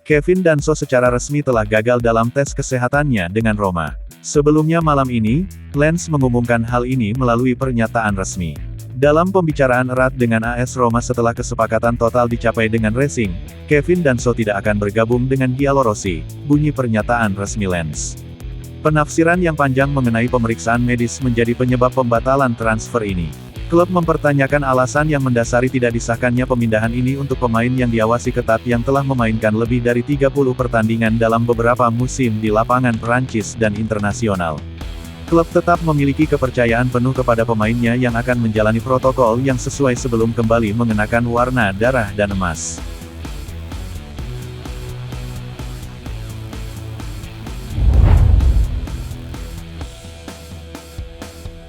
Kevin Danso secara resmi telah gagal dalam tes kesehatannya dengan Roma. Sebelumnya malam ini, Lens mengumumkan hal ini melalui pernyataan resmi. Dalam pembicaraan erat dengan AS Roma setelah kesepakatan total dicapai dengan Racing, Kevin Danso tidak akan bergabung dengan Giallorossi, bunyi pernyataan resmi Lens. Penafsiran yang panjang mengenai pemeriksaan medis menjadi penyebab pembatalan transfer ini. Klub mempertanyakan alasan yang mendasari tidak disahkannya pemindahan ini untuk pemain yang diawasi ketat yang telah memainkan lebih dari 30 pertandingan dalam beberapa musim di lapangan Prancis dan internasional. Klub tetap memiliki kepercayaan penuh kepada pemainnya yang akan menjalani protokol yang sesuai sebelum kembali mengenakan warna darah dan emas.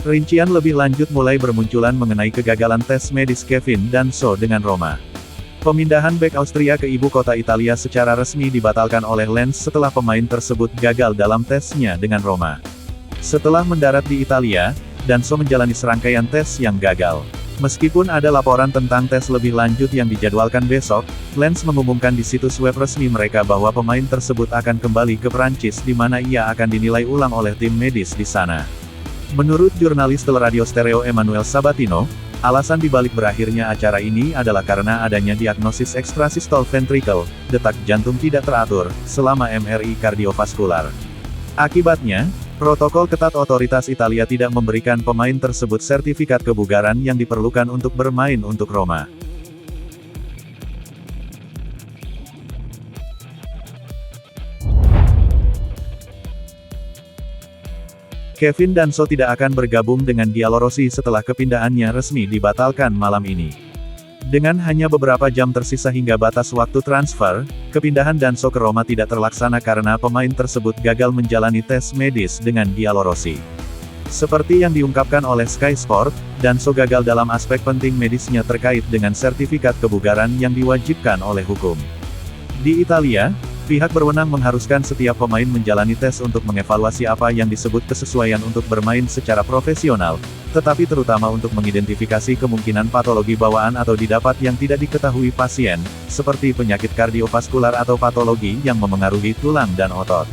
Rincian lebih lanjut mulai bermunculan mengenai kegagalan tes medis Kevin Danso dengan Roma. Pemindahan bek Austria ke ibu kota Italia secara resmi dibatalkan oleh Lens setelah pemain tersebut gagal dalam tesnya dengan Roma. Setelah mendarat di Italia, Danso menjalani serangkaian tes yang gagal. Meskipun ada laporan tentang tes lebih lanjut yang dijadwalkan besok, Lens mengumumkan di situs web resmi mereka bahwa pemain tersebut akan kembali ke Prancis di mana ia akan dinilai ulang oleh tim medis di sana. Menurut jurnalis Teleradio Stereo Emanuel Sabatino, alasan dibalik berakhirnya acara ini adalah karena adanya diagnosis ekstrasistol ventricle, detak jantung tidak teratur, selama MRI kardiovaskular. Akibatnya, protokol ketat otoritas Italia tidak memberikan pemain tersebut sertifikat kebugaran yang diperlukan untuk bermain untuk Roma. Kevin Danso tidak akan bergabung dengan Giallorossi setelah kepindahannya resmi dibatalkan malam ini. Dengan hanya beberapa jam tersisa hingga batas waktu transfer, kepindahan Danso ke Roma tidak terlaksana karena pemain tersebut gagal menjalani tes medis dengan Giallorossi. Seperti yang diungkapkan oleh Sky Sport, Danso gagal dalam aspek penting medisnya terkait dengan sertifikat kebugaran yang diwajibkan oleh hukum. Di Italia, pihak berwenang mengharuskan setiap pemain menjalani tes untuk mengevaluasi apa yang disebut kesesuaian untuk bermain secara profesional, tetapi terutama untuk mengidentifikasi kemungkinan patologi bawaan atau didapat yang tidak diketahui pasien, seperti penyakit kardiovaskular atau patologi yang memengaruhi tulang dan otot.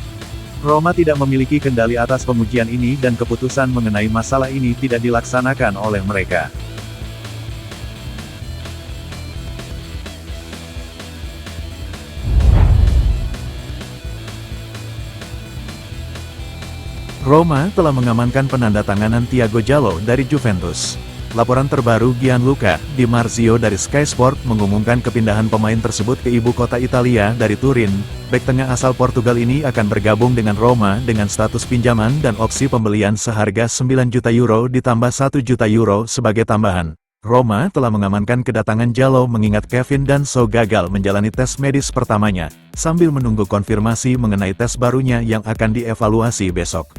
Roma tidak memiliki kendali atas pengujian ini dan keputusan mengenai masalah ini tidak dilaksanakan oleh mereka. Roma telah mengamankan penandatanganan Thiago Giallo dari Juventus. Laporan terbaru Gianluca Di Marzio dari Sky Sport mengumumkan kepindahan pemain tersebut ke ibu kota Italia dari Turin. Bek tengah asal Portugal ini akan bergabung dengan Roma dengan status pinjaman dan opsi pembelian seharga 9 juta euro ditambah 1 juta euro sebagai tambahan. Roma telah mengamankan kedatangan Giallo mengingat Kevin Danso gagal menjalani tes medis pertamanya, sambil menunggu konfirmasi mengenai tes barunya yang akan dievaluasi besok.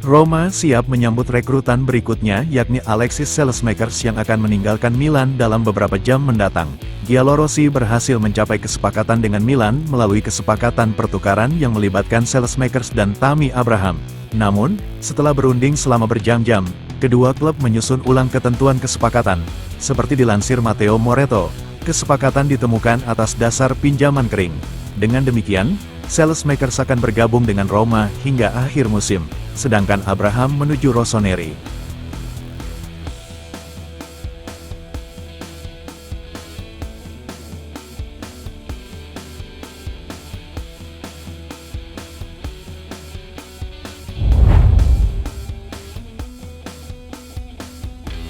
Roma siap menyambut rekrutan berikutnya yakni Alexis Saelemaekers yang akan meninggalkan Milan dalam beberapa jam mendatang. Giallorossi berhasil mencapai kesepakatan dengan Milan melalui kesepakatan pertukaran yang melibatkan Saelemaekers dan Tammy Abraham. Namun, setelah berunding selama berjam-jam, kedua klub menyusun ulang ketentuan kesepakatan. Seperti dilansir Matteo Moretto, kesepakatan ditemukan atas dasar pinjaman kering. Dengan demikian, Saelemaekers akan bergabung dengan Roma hingga akhir musim, sedangkan Abraham menuju Rossoneri.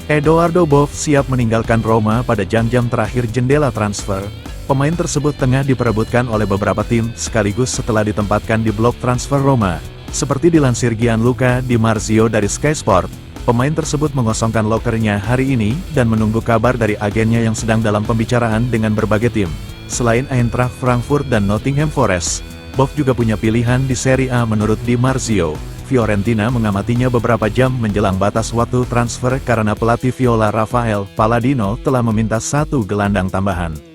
Edoardo Boff siap meninggalkan Roma pada jam-jam terakhir jendela transfer. Pemain tersebut tengah diperebutkan oleh beberapa tim sekaligus setelah ditempatkan di blok transfer Roma. Seperti dilansir Gianluca Di Marzio dari Sky Sport, pemain tersebut mengosongkan lokernya hari ini dan menunggu kabar dari agennya yang sedang dalam pembicaraan dengan berbagai tim. Selain Eintracht Frankfurt dan Nottingham Forest, Boff juga punya pilihan di Serie A menurut Di Marzio. Fiorentina mengamatinya beberapa jam menjelang batas waktu transfer karena pelatih Viola Rafael Palladino telah meminta satu gelandang tambahan.